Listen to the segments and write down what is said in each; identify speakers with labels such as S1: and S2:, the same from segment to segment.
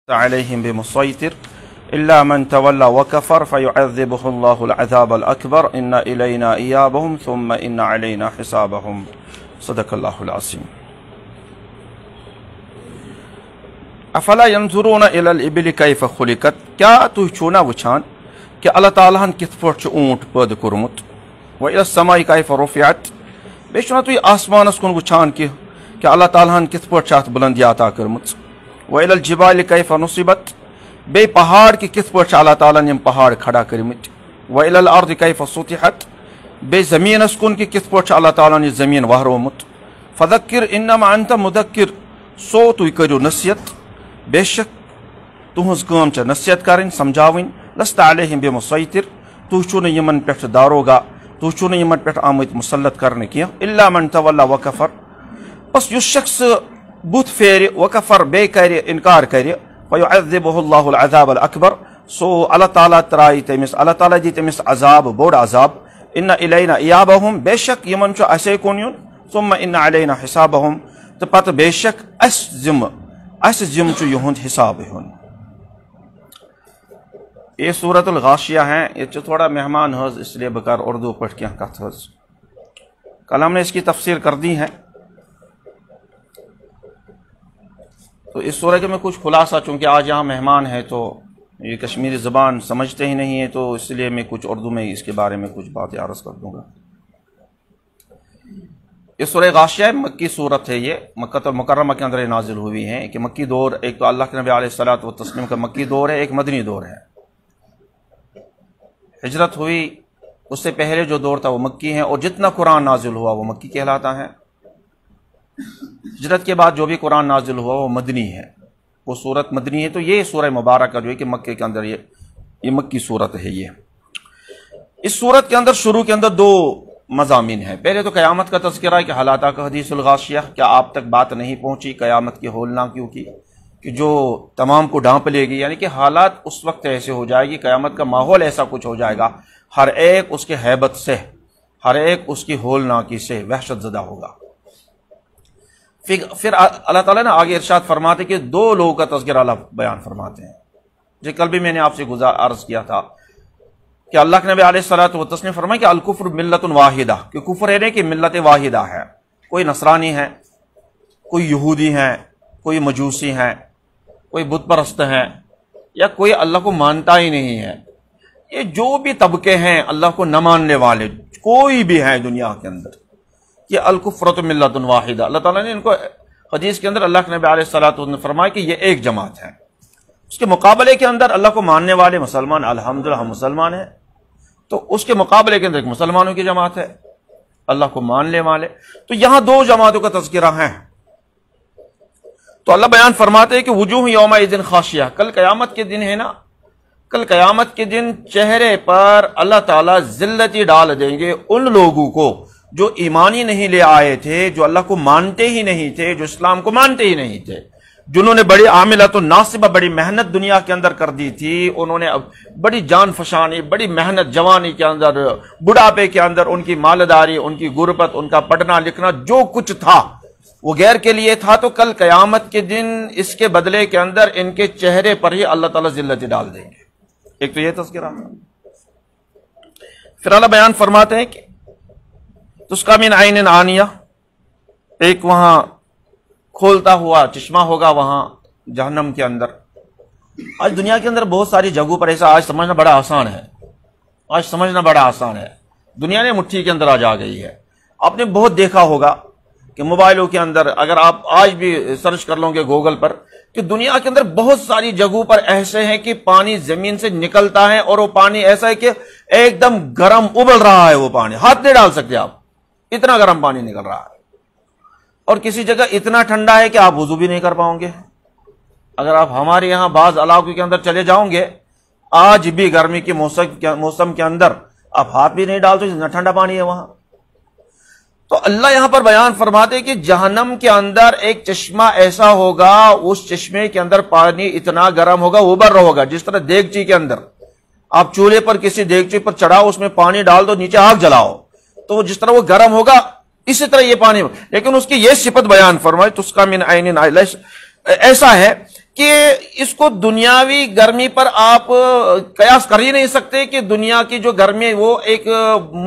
S1: عليهم بمسيطر إلا من تولى وكفر فيعذبه الله العذاب الأكبر إن إلينا إيابهم ثم إن علينا حسابهم صدق الله العظيم أفلا ينظرون إلى الإبل كيف خلقت کیا تُہۍ چھِو نا وٕچھان کہ اللہ تعالیٰ ہن کِتھ پٲٹھۍ چھُ اونٹ پٲدٕ کوٚرمُت وإلى السماء كيف رفعت بیٚیہِ چھِو نا تُہۍ آسمانس کُن وٕچھان کہ اللہ تعالیٰ ہن کِتھ پٲٹھۍ چھِ اَتھ بُلندی عطا کٔرمٕژ وإلى الجبال كيف نصبت بے پہاڑ کی کِتھ پٲٹھۍ چھِ اللہ تعالیٰ یِم پہاڑ کھڑا کٔرمٕتۍ وإلى الأرض كيف سطحت بے زمینس کُن کہ کِتھ پٲٹھۍ چھِ اللہ تعالیٰ یہِ زمین وہرومُت فذکر انما انت مدکر سو تُہۍ کٔرِو نصیحت بے شک تُہنٛز کٲم چھےٚ نصیحت کَرٕنۍ سمجھاوٕنۍ لست علیہم بمسیطر تُہۍ چھُو نہٕ یِمن پٮ۪ٹھ داروگا تُہۍ چھُو نہٕ یِمن پٮ۪ٹھ آمٕتۍ مُسلط کرنہٕ کینٛہہ الا من تولى وکفر بس یُس شخص بُتھ پھیرِ وکفر بیٚیہِ کرِ انکار کرِ فیعذبہ اللہ العذاب الاکبر سو اللہ تعالیٰ ترایہِ تٔمِس اللہ تعالیٰ دی تٔمِس عذاب بوٚڑ عذاب ان الینا ایابہم بے شک یِمن چھُ اسے کُن یُن ثم ان علینا حسابہم تہٕ پتہٕ بے شک اسہِ ذِمہٕ چھُ یِہُنٛد حساب ہیوٚن یہ سورت الغاشیہ ہیں یہ تھوڑا مہمان حض اس لیے بکار اردو پٹھ کیا کت حض کل ہم نے اس کی تفسیر کر دی ہے تو اس سورہ کے میں کچھ خلاصہ چونکہ آج یہاں مہمان ہے تو یہ کشمیری زبان سمجھتے ہی نہیں ہے تو اس لیے میں کچھ اردو میں اس کے بارے میں کچھ باتیں عرض کر دوں گا یہ سورہ غاشیہ مکی صورت ہے یہ مکہ المکرمہ کے اندر نازل ہوئی ہیں کہ مکی دور ایک تو اللہ کے نبی علیہ الصلوۃ والتسلیم کا مکی دور ہے ایک مدنی دور ہے ہجرت ہوئی اس سے پہلے جو دور تھا وہ مکی ہے اور جتنا قرآن نازل ہوا وہ مکی کہلاتا ہے ہجرت کے بعد جو بھی قرآن نازل ہوا وہ مدنی ہے وہ صورت مدنی ہے تو یہ سورہ مبارکہ جو ہے کہ مکے کے اندر یہ مکی صورت ہے یہ اس صورت کے اندر شروع کے اندر دو مضامین ہیں پہلے تو قیامت کا تذکرہ ہے کہ حالات کا حدیث الغاشیہ کیا آپ تک بات نہیں پہنچی قیامت کی ہولناکیوں کیوں کی کہ جو تمام کو ڈھانپ لے گی یعنی کہ حالات اس وقت ایسے ہو جائے گی قیامت کا ماحول ایسا کچھ ہو جائے گا ہر ایک اس کے ہیبت سے ہر ایک اس کی ہولناکی سے وحشت زدہ ہوگا پھر اللہ تعالیٰ نے آگے ارشاد فرماتے کہ دو لوگوں کا تذکرہ اللہ بیان فرماتے ہیں جو کل بھی میں نے آپ سے عرض کیا تھا کہ اللہ کے نبی علیہ الصلوۃ والتسلیم فرمائے کہ الکفر ملت واحدہ کہ کفر ہے کہ ملت واحدہ ہے کوئی نصرانی ہے کوئی یہودی ہے کوئی مجوسی ہے کوئی بت پرست ہے یا کوئی اللہ کو مانتا ہی نہیں ہے یہ جو بھی طبقے ہیں اللہ کو نہ ماننے والے کوئی بھی ہیں دنیا کے اندر یہ الکفرۃ ملت واحدہ اللہ تعالیٰ نے ان کو حدیث کے اندر اللہ کے نبی علیہ الصلوۃ والتسلیم نے فرمایا کہ یہ ایک جماعت ہے اس کے مقابلے کے اندر اللہ کو ماننے والے مسلمان الحمدللہ ہم مسلمان ہیں تو اس کے مقابلے کے اندر ایک مسلمانوں کی جماعت ہے اللہ کو ماننے والے تو یہاں دو جماعتوں کا تذکرہ ہے تو اللہ بیان فرماتے ہیں کہ وجوہ یومئذ خاشیہ کل قیامت کے دن ہے نا کل قیامت کے دن چہرے پر اللہ تعالیٰ ذلتی ڈال دیں گے ان لوگوں کو جو ایمانی نہیں لے آئے تھے جو اللہ کو مانتے ہی نہیں تھے جو اسلام کو مانتے ہی نہیں تھے جنہوں نے بڑی عاملۃ الناصبہ بڑی محنت دنیا کے اندر کر دی تھی انہوں نے بڑی جان فشانی بڑی محنت جوانی کے اندر بڑھاپے کے اندر ان کی مالداری ان کی غربت ان کا پڑھنا لکھنا جو کچھ تھا وہ غیر کے لیے تھا تو کل قیامت کے دن اس کے بدلے کے اندر ان کے چہرے پر ہی اللہ تعالیٰ ذلت ڈال دیں گے ایک تو یہ تذکرہ پھر اللہ بیان فرماتے ہیں کہ تسقیٰ من عین آنیہ ایک وہاں کھولتا ہوا چشمہ ہوگا وہاں جہنم کے اندر آج دنیا کے اندر بہت ساری جگہوں پر ایسا آج سمجھنا بڑا آسان ہے دنیا نے مٹھی کے اندر آج آ گئی ہے آپ نے بہت دیکھا ہوگا کہ موبائلوں کے اندر اگر آپ آج بھی سرچ کر لو گے گوگل پر کہ دنیا کے اندر بہت ساری جگہوں پر ایسے ہیں کہ پانی زمین سے نکلتا ہے اور وہ پانی ایسا ہے کہ ایک دم گرم ابل رہا ہے وہ پانی ہاتھ نہیں ڈال سکتے آپ اتنا گرم پانی نکل رہا ہے اور کسی جگہ اتنا ٹھنڈا ہے کہ آپ وضو بھی نہیں کر پاؤں گے اگر آپ ہمارے یہاں بعض علاقوں کے اندر چلے جاؤں گے آج بھی گرمی کے موسم کے اندر آپ ہاتھ بھی نہیں ڈالتے اتنا ٹھنڈا پانی ہے وہاں تو اللہ یہاں پر بیان فرماتے کہ جہنم کے اندر ایک چشمہ ایسا ہوگا اس چشمے کے اندر پانی اتنا گرم ہوگا ابل رہا ہوگا جس طرح دیگچی کے اندر آپ چولہے پر کسی دیگچی پر چڑھاؤ اس میں پانی ڈال دو نیچے آگ جلاؤ تو جس طرح وہ گرم ہوگا اسی طرح یہ پانی لیکن اس کی یہ صفت بیان فرمائے تسقیٰ من عین ایسا ہے کہ اس کو دنیاوی گرمی پر آپ قیاس کر ہی نہیں سکتے کہ دنیا کی جو گرمی وہ ایک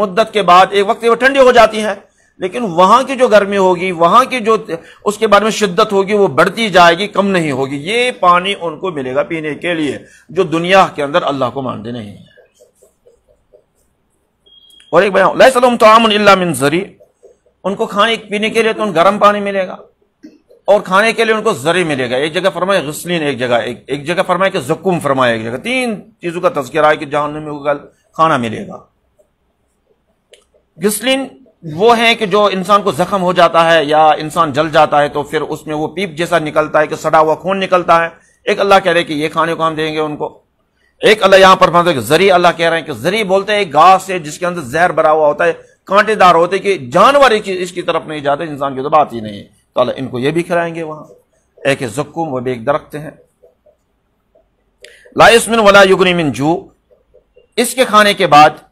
S1: مدت کے بعد ایک وقت وہ ٹھنڈی ہو جاتی ہے، لیکن وہاں کی جو گرمی ہوگی، وہاں کی جو اس کے بارے میں شدت ہوگی وہ بڑھتی جائے گی، کم نہیں ہوگی۔ یہ پانی ان کو ملے گا پینے کے لیے جو دنیا کے اندر اللہ کو مانتے نہیں ہیں۔ اور ایک بیان لیس لہم طعام الا من ضریع، ان کو کھانے پینے کے لیے تو ان گرم پانی ملے گا اور کھانے کے لیے ان کو ذری ملے گا۔ ایک جگہ فرمایا غسلین، ایک جگہ فرمایا کہ زقوم فرمایا، ایک جگہ تین چیزوں کا تذکرہ ہے کہ جہنم میں ہوگا کھانا ملے گا۔ غسلین وہ ہے کہ جو انسان کو زخم ہو جاتا ہے یا انسان جل جاتا ہے تو پھر اس میں وہ پیپ جیسا نکلتا ہے کہ سڑا ہوا خون نکلتا ہے۔ ایک اللہ کہہ رہے کہ یہ کھانے کو ہم دیں گے ان کو۔ ایک اللہ یہاں پر فرماتے ہیں کہ ذری، اللہ کہہ رہے ہیں کہ ذری بولتے ہیں ایک گھاس ہے جس کے اندر زہر بھرا ہوا ہوتا ہے، کانٹے دار ہوتے ہیں کہ جانور اس کی طرف نہیں جاتے، انسان کی تو بات ہی نہیں ہے، تو اللہ ان کو یہ بھی کھلائیں گے وہاں۔ ایک ہے زقوم، وہ بھی ایک درخت ہیں۔ لا یسمن ولا یغنی من جوع، اس کے کھانے کے بعد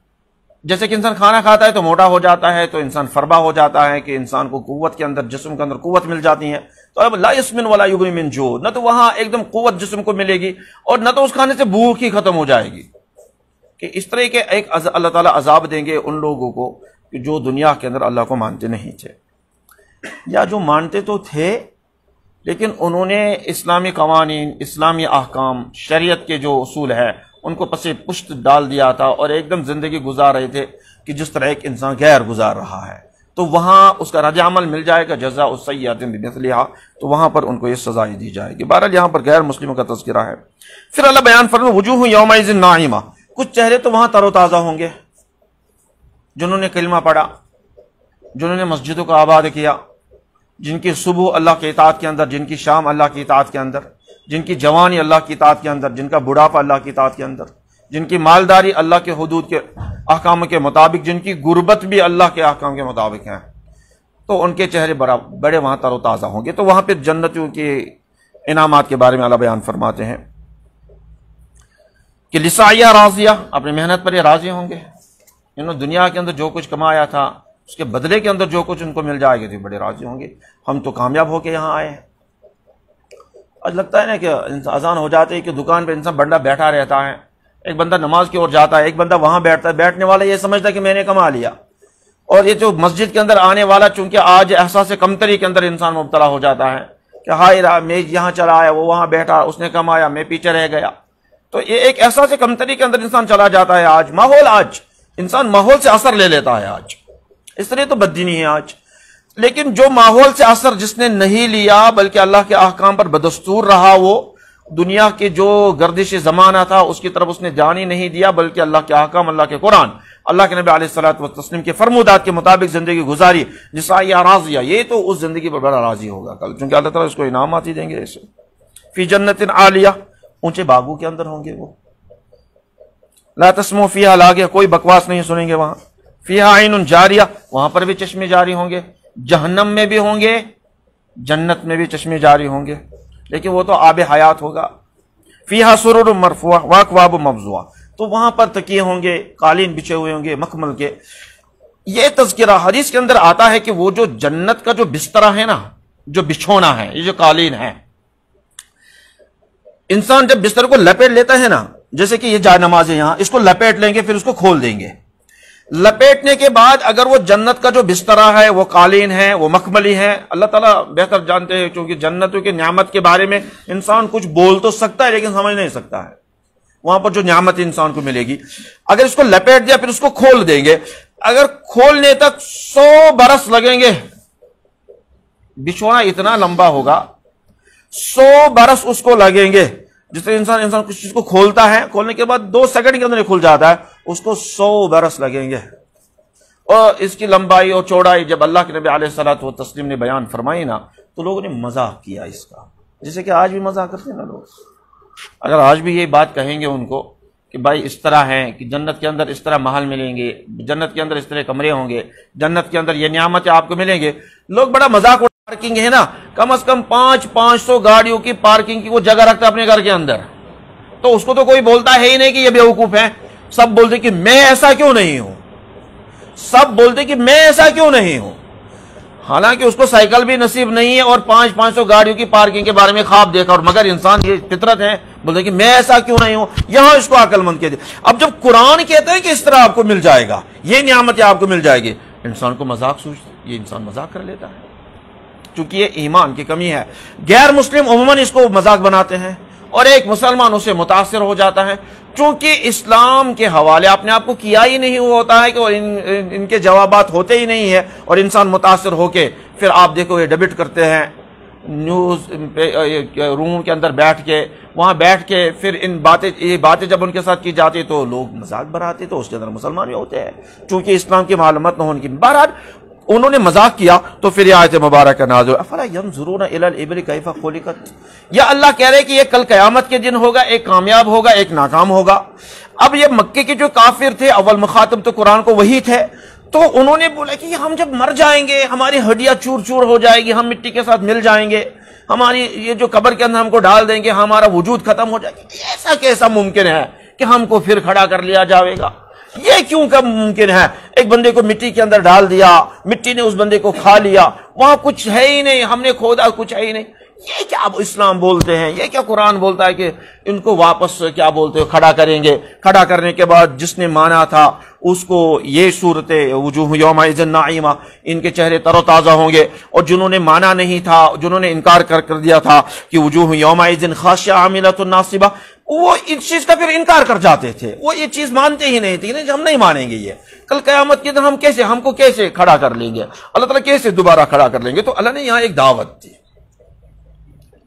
S1: جیسے کہ انسان کھانا کھاتا ہے تو موٹا ہو جاتا ہے، تو انسان فربا ہو جاتا ہے کہ انسان کو قوت کے اندر، جسم کے اندر قوت مل جاتی ہے۔ تو اب لا یسمن ولا یغنی من جوع، نہ تو وہاں ایک دم قوت جسم کو ملے گی اور نہ تو اس کھانے سے بھوک ہی ختم ہو جائے گی، کہ اس طرح کے ایک اللہ تعالیٰ عذاب دیں گے ان لوگوں کو کہ جو دنیا کے اندر اللہ کو مانتے نہیں تھے، یا جو مانتے تو تھے لیکن انہوں نے اسلامی قوانین، اسلامی احکام، شریعت کے جو اصول ہے ان کو پس پشت ڈال دیا تھا اور ایک دم زندگی گزار رہے تھے کہ جس طرح ایک انسان غیر گزار رہا ہے، تو وہاں اس کا رد عمل مل جائے گا، جزاء السیئۃ بمثلھا، تو وہاں پر ان کو یہ سزا دی جائے گی۔ بہرحال یہاں پر غیر مسلموں کا تذکرہ ہے۔ پھر اللہ بیان فرمائے وجوہ یومئذ ناعمہ، کچھ چہرے تو وہاں تر و تازہ ہوں گے، جنہوں نے کلمہ پڑھا، جنہوں نے مسجدوں کو آباد کیا، جن کی صبح اللہ کی اطاعت کے اندر، جن کی شام اللہ کی اطاعت کے اندر، جن کی جوانی اللہ کی اطاعت کے اندر، جن کا بڑھاپا اللہ کی اطاعت کے اندر، جن کی مالداری اللہ کے حدود کے احکام کے مطابق، جن کی غربت بھی اللہ کے احکام کے مطابق ہیں، تو ان کے چہرے بڑے وہاں تر و تازہ ہوں گے۔ تو وہاں پہ جنتیوں کے انعامات کے بارے میں اللہ بیان فرماتے ہیں کہ لسعیہ راضیہ، اپنی محنت پر یہ راضی ہوں گے، انہوں نے دنیا کے اندر جو کچھ کمایا تھا اس کے بدلے کے اندر جو کچھ ان کو مل جائے گا تو بڑے راضی ہوں گے، ہم تو کامیاب ہو کے یہاں آئے ہیں۔ آج لگتا ہے نا کہ اذان ہو جاتے ہے کہ دکان پہ انسان بندہ بیٹھا رہتا ہے، ایک بندہ نماز کی اور جاتا ہے، ایک بندہ وہاں بیٹھتا ہے، بیٹھنے والا یہ سمجھتا ہے کہ میں نے کما لیا، اور یہ جو مسجد کے اندر آنے والا چونکہ آج احساس کمتری کے اندر انسان مبتلا ہو جاتا ہے کہ ہائے میں یہاں چلا آیا، وہ وہاں بیٹھا، اس نے کمایا، میں پیچھے رہ گیا، تو یہ ایک احساس کمتری کے اندر انسان چلا جاتا ہے۔ آج انسان ماحول سے اثر لے لیتا ہے، آج اس طرح تو بددینی ہے آج، لیکن جو ماحول سے اثر جس نے نہیں لیا بلکہ اللہ کے احکام پر بدستور رہا، وہ دنیا کے جو گردش زمانہ تھا اس کی طرف اس نے دھیان ہی نہیں دیا، بلکہ اللہ کے احکام، اللہ کے قرآن، اللہ کے نبی علیہ الصلوۃ والتسلیم کے فرمودات کے مطابق زندگی گزاری، لسعیہ راضیہ، یہ تو اس زندگی پر بڑا راضی ہوگا کل، چونکہ اللہ تعالیٰ اس کو انعامات ہی دیں گے۔ اسے فی جنت عالیہ، اونچے باغوں کے اندر ہوں گے وہ، لا تسمعوا فیہا لاغیہ، کوئی بکواس نہیں سنیں گے وہاں، فیہا عین جاریہ، وہاں پر بھی چشمے جاری ہوں گے، جہنم میں بھی ہوں گے، جنت میں بھی چشمے جاری ہوں گے، لیکن وہ تو آب حیات ہوگا۔ فیہا سرر مرفوعہ واکواب مبضوعہ، تو وہاں پر تکیے ہوں گے، قالین بچھے ہوئے ہوں گے مخمل کے۔ یہ تذکرہ حدیث کے اندر آتا ہے کہ وہ جو جنت کا جو بستر ہے نا، جو بچھونا ہے، یہ جو قالین ہے، انسان جب بستر کو لپیٹ لیتا ہے نا، جیسے کہ یہ جائے نماز ہے، یہاں اس کو لپیٹ لیں گے، پھر اس کو کھول دیں گے، لپیٹنے کے بعد اگر وہ جنت کا جو بسترا ہے، وہ قالین ہے، وہ مخملی ہے، اللہ تعالیٰ بہتر جانتے ہیں، کیونکہ جنتوں کے نعمت کے بارے میں انسان کچھ بول تو سکتا ہے لیکن سمجھ نہیں سکتا ہے، وہاں پر جو نعمت انسان کو ملے گی، اگر اس کو لپیٹ دیا پھر اس کو کھول دیں گے، اگر کھولنے تک 100 برس لگیں گے، بچھونا اتنا لمبا ہوگا، 100 برس اس کو لگیں گے، جس طرح انسان کچھ چیز کو کھولتا ہے، کھولنے کے بعد 2 سیکنڈ کے اندر کھل جاتا ہے، اس کو 100 برس لگیں گے۔ اور اس کی لمبائی اور چوڑائی جب اللہ کے نبی علیہ الصلوۃ والتسلیم نے بیان فرمائی نا، تو لوگوں نے مذاق کیا اس کا، جیسے کہ آج بھی مذاق کرتے ہیں نا لوگ۔ اگر آج بھی یہ بات کہیں گے ان کو کہ بھائی اس طرح ہے کہ جنت کے اندر اس طرح محل ملیں گے، جنت کے اندر اس طرح کمرے ہوں گے، جنت کے اندر یہ نعمتیں آپ کو ملیں گے، لوگ بڑا مذاق، پارکنگ ہے نا، کم از کم 500 گاڑیوں کی پارکنگ کی وہ جگہ رکھتا ہے اپنے گھر کے اندر، تو اس کو تو کوئی بولتا ہے ہی نہیں کہ یہ بیوقوف ہے، سب بولتے کہ میں ایسا کیوں نہیں ہوں، سب بولتے کہ میں ایسا کیوں نہیں ہوں۔ حالانکہ اس کو سائیکل بھی نصیب نہیں ہے اور 500 گاڑیوں کی پارکنگ کے بارے میں خواب دیکھا، اور مگر انسان یہ فطرت ہے، بولتے کہ میں ایسا کیوں نہیں ہوں، یہاں اس کو عقل مند کہتے۔ اب جب قرآن کہتا ہے کہ اس طرح آپ کو مل جائے گا، یہ نعمت آپ کو مل جائے گی، انسان کو مذاق سوچتا، یہ انسان مذاق کر لیتا ہے، چونکہ یہ ایمان کی کمی ہے۔ غیر مسلم عموماً اس کو مذاق بناتے ہیں، اور ایک مسلمان اسے متاثر ہو جاتا ہے، چونکہ اسلام کے حوالے اپنے آپ کو کیا ہی نہیں ہوتا ہے کہ ان کے جوابات ہوتے ہی نہیں ہے، اور انسان متاثر ہو کے پھر آپ دیکھو یہ ڈبیٹ کرتے ہیں نیوز روم کے اندر بیٹھ کے، وہاں بیٹھ کے پھر یہ باتیں جب ان کے ساتھ کی جاتی تو لوگ مذاق بناتے، تو اس کے اندر مسلمان بھی ہوتے ہیں، چونکہ اسلام کی معلومات نہ ہونے کی۔ بہرحال انہوں نے مذاق کیا تو پھر یہ آیت مبارکہ نازل، افلا ينظرون الى الابل كيف خلقت۔ یا اللہ کہہ رہے کہ یہ کل قیامت کے دن ہوگا، ایک کامیاب ہوگا ایک ناکام ہوگا۔ اب یہ مکے کے جو کافر تھے، اول مخاطب تو قرآن کو وہی تھے، تو انہوں نے بولا کہ ہم جب مر جائیں گے ہماری ہڈیاں چور چور ہو جائے گی، ہم مٹی کے ساتھ مل جائیں گے، ہماری یہ جو قبر کے اندر ہم کو ڈال دیں گے، ہمارا وجود ختم ہو جائے گا، ایسا کیسا ممکن ہے کہ ہم کو پھر کھڑا کر لیا جائے گا؟ یہ کیوں کم ممکن ہے؟ ایک بندے کو مٹی کے اندر ڈال دیا، مٹی نے اس بندے کو کھا لیا، وہاں کچھ ہے ہی نہیں، ہم نے کھودا کچھ ہے ہی نہیں۔ یہ کیا اب اسلام بولتے ہیں، یہ کیا قرآن بولتا ہے کہ ان کو واپس کیا بولتے ہیں کھڑا کریں گے، کھڑا کرنے کے بعد جس نے مانا تھا اس کو یہ صورت وجوہ یومئذ ناعمہ، ان کے چہرے تر و تازہ ہوں گے، اور جنہوں نے مانا نہیں تھا، جنہوں نے انکار کر دیا تھا کہ وجوہ یومئذ خاشعہ عاملۃ ناصبہ، وہ اس چیز کا پھر انکار کر جاتے تھے، وہ یہ چیز مانتے ہی نہیں تھے، ہم نہیں مانیں گے، یہ کل قیامت کے دن ہم کو کیسے کھڑا کر لیں گے، اللہ تعالیٰ کیسے دوبارہ کھڑا کر لیں گے؟ تو اللہ نے یہاں ایک دعوت دی،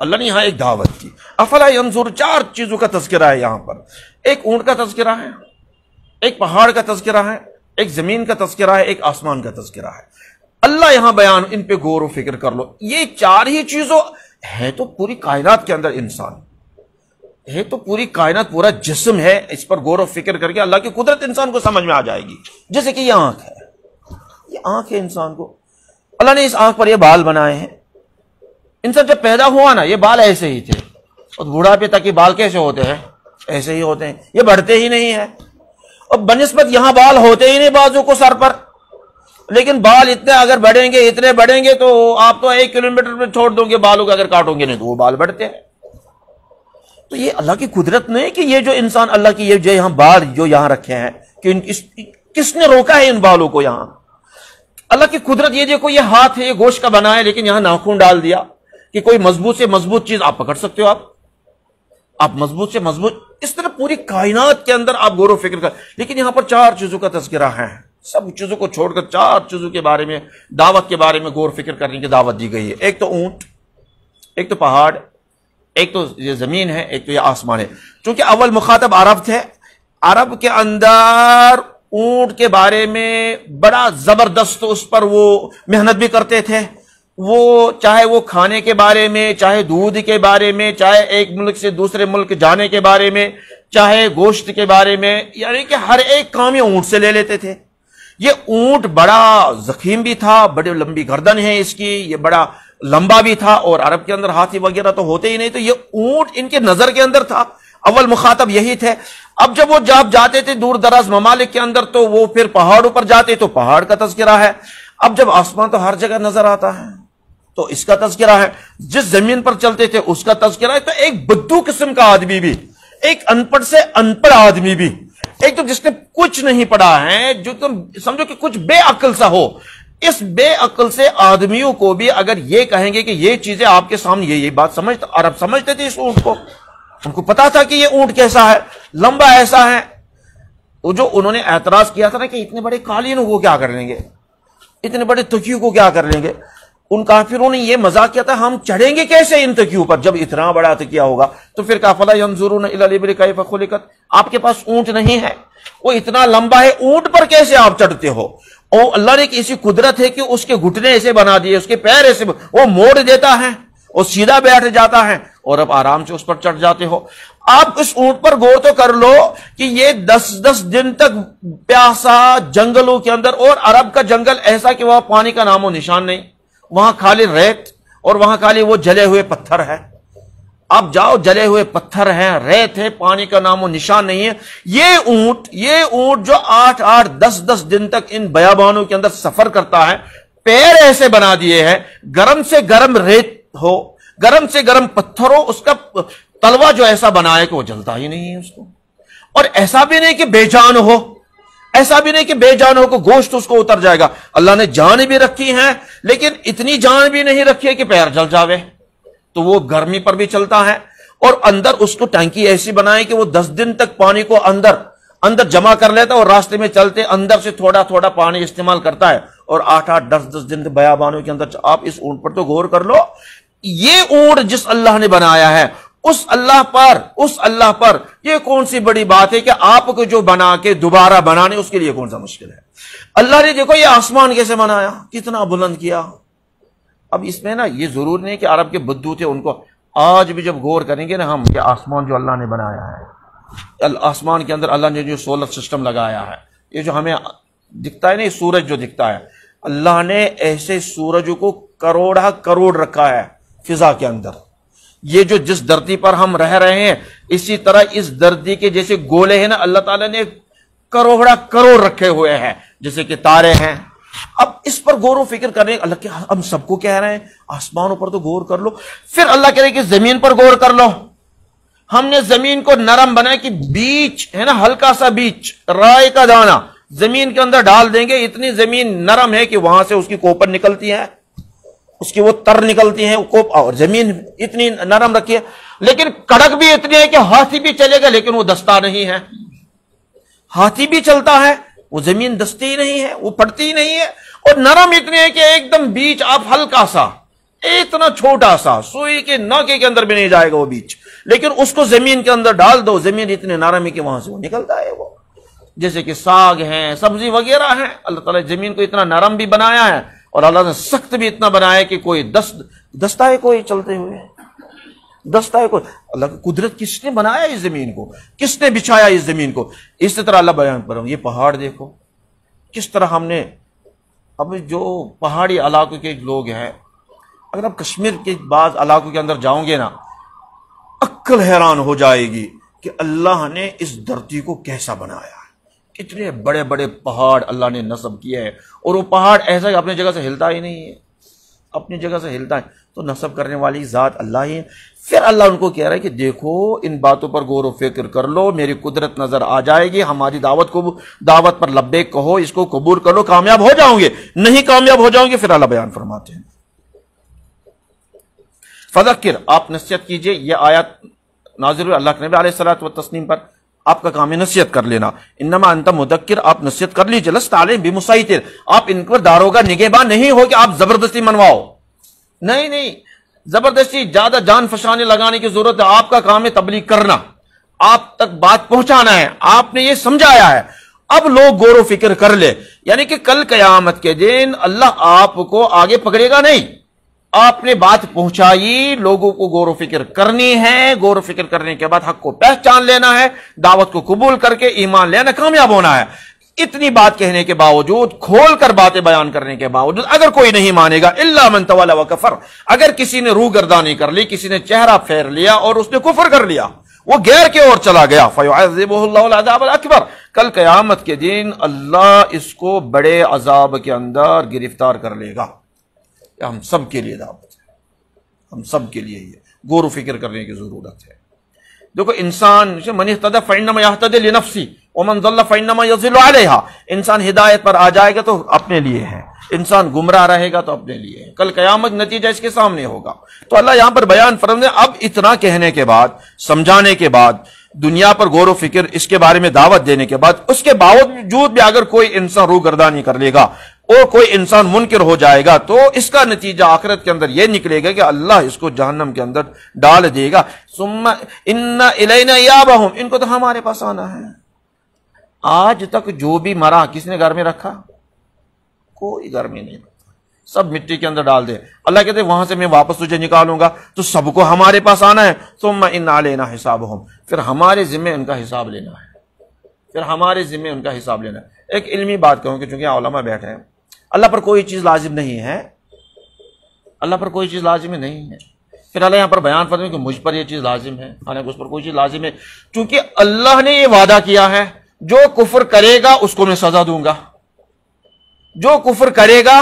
S1: اللہ نے یہاں ایک دعوت دی۔ افلا ینظر، 4 چیزوں کا تذکرہ ہے یہاں پر، ایک اونٹ کا تذکرہ ہے، ایک پہاڑ کا تذکرہ ہے، ایک زمین کا تذکرہ ہے، ایک آسمان کا تذکرہ ہے۔ اللہ یہاں بیان، ان پہ غور و فکر کر لو، یہ 4 ہی چیزوں ہے تو پوری کائنات کے اندر انسان ہے، تو پوری کائنات پورا جسم ہے، اس پر غور و فکر کر کے اللہ کی قدرت انسان کو سمجھ میں آ جائے گی۔ جیسے کہ یہ آنکھ ہے، یہ آنکھ ہے انسان کو، اللہ نے اس آنکھ پر یہ بال بنائے ہیں۔ انسان جب پیدا ہوا نا، یہ بال ایسے ہی تھے، اور بوڑھاپے تک یہ بال کیسے ہوتے ہیں؟ ایسے ہی ہوتے ہیں، یہ بڑھتے ہی نہیں ہیں، اور بنسبت یہاں بال ہوتے ہی نہیں بازو کو سر پر، لیکن بال اتنے اگر بڑھیں گے، اتنے بڑھیں گے تو آپ تو 1 کلومیٹر پہ چھوڑ دو گے بالوں کو، اگر کاٹو گے نہیں تو وہ بال بڑھتے ہیں۔ تو یہ اللہ کی قدرت نہیں کہ یہ جو انسان اللہ کی یہ جو یہاں بال جو یہاں رکھے ہیں کہ کس نے روکا ہے ان بالوں کو؟ یہاں اللہ کی قدرت، یہ دیکھو یہ ہاتھ ہے، یہ گوشت کا بنا ہے، لیکن یہاں ناخن ڈال دیا کہ کوئی مضبوط سے مضبوط چیز آپ پکڑ سکتے ہو، آپ مضبوط سے مضبوط، اس طرح پوری کائنات کے اندر آپ غور و فکر کر، لیکن یہاں پر 4 چیزوں کا تذکرہ ہے، سب چیزوں کو چھوڑ کر 4 چیزوں کے بارے میں، دعوت کے بارے میں غور و فکر کرنے کی دعوت دی گئی ہے۔ ایک تو اونٹ، ایک تو پہاڑ، ایک تو یہ زمین ہے، ایک تو یہ آسمان ہے۔ چونکہ اول مخاطب عرب تھے، عرب کے اندر اونٹ کے بارے میں بڑا زبردست اس پر وہ محنت بھی کرتے تھے، وہ چاہے وہ کھانے کے بارے میں، چاہے دودھ کے بارے میں، چاہے ایک ملک سے دوسرے ملک جانے کے بارے میں، چاہے گوشت کے بارے میں، یعنی کہ ہر ایک کام یہ اونٹ سے لے لیتے تھے۔ یہ اونٹ بڑا ضخیم بھی تھا، بڑی لمبی گردن ہے اس کی، یہ بڑا لمبا بھی تھا، اور عرب کے اندر ہاتھی وغیرہ تو ہوتے ہی نہیں، تو یہ اونٹ ان کے نظر کے اندر تھا، اول مخاطب یہی تھے۔ اب جب وہ جاتے تھے دور دراز ممالک کے اندر تو وہ پھر پہاڑوں پر جاتے تو پہاڑ کا تذکرہ ہے، اب جب آسمان تو ہر جگہ نظر آتا ہے تو اس کا تذکرہ ہے، جس زمین پر چلتے تھے اس کا تذکرہ ہے۔ تو ایک بدو قسم کا آدمی بھی، ایک ان پڑھ سے ان پڑھ آدمی بھی، ایک تو جس نے کچھ نہیں پڑھا ہے، جو تم سمجھو کہ کچھ بے عقل سا ہو، اس بے عقل سے آدمیوں کو بھی اگر یہ کہیں گے کہ یہ چیزیں آپ کے سامنے، یہ بات عرب سمجھتے تھے اس اونٹ کو، ان کو پتا تھا کہ یہ اونٹ کیسا ہے، لمبا ایسا ہے۔ وہ جو انہوں نے اعتراض کیا تھا نا کہ اتنے بڑے قالین کو کیا کر لیں گے، اتنے بڑے تکیوں کو کیا کر لیں گے، ان کافروں نے یہ مذاق کیا تھا ہم چڑھیں گے کیسے ان تکیوں پر، جب اتنا بڑا تکیہ ہوگا تو پھر کہا فلا ينظرون الى الابل كيف خلقت، آپ کے پاس اونٹ نہیں ہے، وہ اتنا لمبا ہے، اونٹ پر کیسے آپ چڑھتے ہو؟ اور اللہ نے ایسی قدرت ہے کہ اس کے گھٹنے ایسے بنا دیے، اس کے پیر ایسے وہ موڑ دیتا ہے اور سیدھا بیٹھ جاتا ہے، اور اب آرام سے اس پر چڑھ جاتے ہو۔ آپ اس اونٹ پر غور تو کر لو کہ یہ 10 دن تک پیاسا جنگلوں کے اندر، اور عرب کا جنگل ایسا کہ وہاں پانی کا نام و نشان نہیں، وہاں خالی ریت اور وہاں خالی وہ جلے ہوئے پتھر ہے۔ آپ جاؤ، جلے ہوئے پتھر ہیں، ریت ہے، پانی کا نام و نشان نہیں ہے۔ یہ اونٹ جو 8-10 دن تک ان بیابانوں کے اندر سفر کرتا ہے، پیر ایسے بنا دیے ہیں، گرم سے گرم ریت ہو، گرم سے گرم پتھر ہو، اس کا تلوا جو ایسا بنا ہے کہ وہ جلتا ہی نہیں ہے اس کو، اور ایسا بھی نہیں کہ بے جان ہو، ایسا بھی نہیں کہ بے جان ہو کہ گوشت اس کو اتر جائے گا. اللہ نے جان بھی رکھی ہے لیکن اتنی جان بھی نہیں رکھی ہے کہ پیر جل جاوے، تو وہ گرمی پر بھی چلتا ہے. اور اندر اس کو ٹینکی ایسی بنائے کہ وہ 10 دن تک پانی کو اندر جمع کر لیتا ہے، اور راستے میں چلتے اندر سے تھوڑا تھوڑا پانی استعمال کرتا ہے، اور 8-8 10-10 دن بیابانوں کے اندر. آپ اس اونٹ پر تو غور کر لو، یہ اونٹ جس اللہ نے بنایا ہے اس اللہ پر یہ کون سی بڑی بات ہے کہ آپ کو جو بنا کے دوبارہ بنانے اس کے لیے کون سا مشکل ہے. اللہ نے دیکھو یہ آسمان کیسے بنایا، کتنا بلند کیا. اب اس میں نا یہ ضرور نہیں کہ عرب کے بدو تھے، ان کو آج بھی جب غور کریں گے نا ہم کہ آسمان جو اللہ نے بنایا ہے، آسمان کے اندر اللہ نے جو سولر سسٹم لگایا ہے، یہ جو ہمیں دکھتا ہے نا، یہ سورج جو دکھتا ہے، اللہ نے ایسے سورج کو کروڑا کروڑ رکھا ہے فضا کے اندر. یہ جو جس دھرتی پر ہم رہ رہے ہیں اسی طرح اس دھرتی کے جیسے گولے ہیں نا، اللہ تعالیٰ نے کروڑا کروڑ رکھے ہوئے ہیں جیسے کہ تارے ہیں. اب اس پر غور و فکر کرنے اللہ کے ہم سب کو کہہ رہے ہیں آسمانوں پر تو غور کر لو، پھر اللہ کہہ رہے کہ زمین پر غور کر لو. ہم نے زمین کو نرم بنایا کہ بیچ ہے نا، ہلکا سا بیچ رائے کا دانہ زمین کے اندر ڈال دیں گے، اتنی زمین نرم ہے کہ وہاں سے اس کی کوپر نکلتی ہے، اس کی وہ تر نکلتی ہیں، اور زمین اتنی نرم رکھی ہے. لیکن کڑک بھی اتنی ہے کہ ہاتھی بھی چلے گا لیکن وہ دستہ نہیں ہے. ہاتھی بھی چلتا ہے، وہ زمین دستی ہی نہیں ہے، وہ پھٹتی ہی نہیں ہے. اور نرم اتنی ہے کہ ایک دم بیچ آپ ہلکا سا، اتنا چھوٹا سا سوئی کے ناکے کے اندر بھی نہیں جائے گا وہ بیچ، لیکن اس کو زمین کے اندر ڈال دو، زمین اتنے نرم ہے کہ وہاں سے وہ نکلتا ہے. وہ جیسے کہ ساگ ہیں، سبزی وغیرہ ہیں، اللہ تعالیٰ زمین کو اتنا نرم بھی بنایا ہے اور اللہ نے سخت بھی اتنا بنایا کہ کوئی دستہ ہے کوئی چلتے ہوئے، دستہ ہے کوئی. اللہ کی قدرت کس نے بنایا اس زمین کو، کس نے بچھایا اس زمین کو. اسی طرح اللہ بیان پر یہ پہاڑ دیکھو کس طرح ہم نے. اب جو پہاڑی علاقوں کے لوگ ہیں، اگر آپ کشمیر کے بعض علاقوں کے اندر جاؤں گے نا، عقل حیران ہو جائے گی کہ اللہ نے اس دھرتی کو کیسا بنایا ہے. اتنے بڑے بڑے پہاڑ اللہ نے نصب کیے ہیں، اور وہ پہاڑ ایسا کہ اپنی جگہ سے ہلتا ہی نہیں ہے، اپنی جگہ سے ہلتا ہے. تو نصب کرنے والی ذات اللہ ہی ہے. پھر اللہ ان کو کہہ رہا ہے کہ دیکھو ان باتوں پر غور و فکر کر لو، میری قدرت نظر آ جائے گی. ہماری دعوت پر لبیک کہو، اس کو قبول کر لو، کامیاب ہو جاؤں گے. نہیں کامیاب ہو جاؤں گے پھر اللہ بیان فرماتے ہیں فذکر، آپ نصیحت کیجئے. یہ آیت نازل ہوئی اللہ کے نبی علیہ الصلوۃ والتسلیم پر، آپ کا کام ہے نصیحت کر لینا. انما انت مدکر، آپ نصیحت کر لیجیے. لست علیہم بمسیطر، آپ ان پر داروغہ نگہبان نہیں ہو کہ آپ زبردستی منواؤ. نہیں، زبردستی زیادہ جان فشانے لگانے کی ضرورت ہے. آپ کا کام ہے تبلیغ کرنا، آپ تک بات پہنچانا ہے. آپ نے یہ سمجھایا ہے، اب لوگ غور و فکر کر لے. یعنی کہ کل قیامت کے دن اللہ آپ کو آگے پکڑے گا نہیں. آپ نے بات پہنچائی، لوگوں کو غور و فکر کرنی ہے. غور و فکر کرنے کے بعد حق کو پہچان لینا ہے، دعوت کو قبول کر کے ایمان لینا، کامیاب ہونا ہے. اتنی بات کہنے کے باوجود، کھول کر باتیں بیان کرنے کے باوجود اگر کوئی نہیں مانے گا، الا من تولی وکفر، اگر کسی نے روح گردانی کر لی، کسی نے چہرہ پھیر لیا اور اس نے کفر کر لیا، وہ غیر کی اور چلا گیا، فیعذبہ اللہ العذاب الاکبر، کل قیامت کے دن اللہ اس کو بڑے عذاب کے اندر گرفتار کر لے گا. ہم سب کے لیے دعوت ہے، ہم سب کے لیے یہ غور و فکر کرنے کی ضرورت ہے. دیکھو انسان من اہتدی فانما یہتدی لنفسہ ومن ضل فانما یضل علیہا، انسان ہدایت پر آ جائے گا تو اپنے لیے ہے، انسان گمراہ رہے گا تو اپنے لیے ہے. کل قیامت نتیجہ اس کے سامنے ہوگا. تو اللہ یہاں پر بیان فرماتے ہیں اب اتنا کہنے کے بعد، سمجھانے کے بعد، دنیا پر غور و فکر اس کے بارے میں دعوت دینے کے بعد، اس کے باوجود بھی اگر کوئی انسان روگردانی کر لے گا اور کوئی انسان منکر ہو جائے گا تو اس کا نتیجہ آخرت کے اندر یہ نکلے گا کہ اللہ اس کو جہنم کے اندر ڈال دے گا. ثم ان الینا ایابہم، ان کو تو ہمارے پاس آنا ہے. آج تک جو بھی مرا کس نے گھر میں رکھا؟ کوئی گھر میں نہیں رکھا، سب مٹی کے اندر ڈال دے. اللہ کہتے ہیں وہاں سے میں واپس تجھے نکالوں گا تو سب کو ہمارے پاس آنا ہے. ثم ان علینا حسابہم، پھر ہمارے ذمہ ان کا حساب لینا ہے، پھر ہمارے ذمہ ان کا حساب لینا ہے. ایک علمی بات کہوں کہ چونکہ علماء بیٹھے ہیں، اللہ پر کوئی چیز لازم نہیں ہے، اللہ پر کوئی چیز لازم نہیں ہے. پھر اللہ یہاں پر بیان فرمائے کہ مجھ پر یہ چیز لازم ہے، حالانکہ اس پر کوئی چیز لازم ہے، چونکہ اللہ نے یہ وعدہ کیا ہے جو کفر کرے گا اس کو میں سزا دوں گا، جو کفر کرے گا